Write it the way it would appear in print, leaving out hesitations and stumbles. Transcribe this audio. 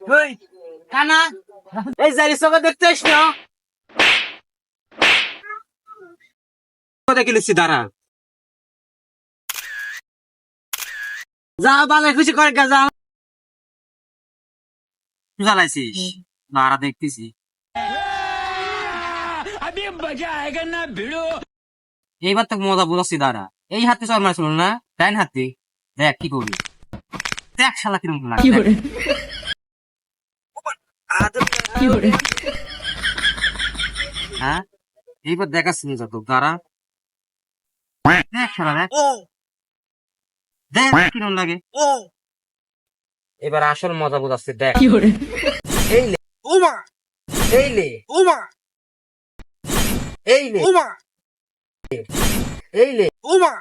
ওই কানা এই জারি সকা দেখতে আস না দেখে নিচ্ছি দাঁড়া। যা বালে খুশি করে যা জ্বালাইছিস দাঁড়া দেখতেছি। এইবার তো মজা বুঝাচ্ছি দাঁড়া। এই হাতে চর মারছিল না, ডাইন হাতে দেখ কি করি। দেখ শালা কিরকম লাগে। হ্যাঁ এইবার দেখাচ্ছি যত দাঁড়া। দেখ শালা দেখ দেখ কিরকম লাগে। এবার আসল মজা বুঝাচ্ছি দেখ। এই লে ওমা এই লে ওমা এই লে ওমা এই লে ওমা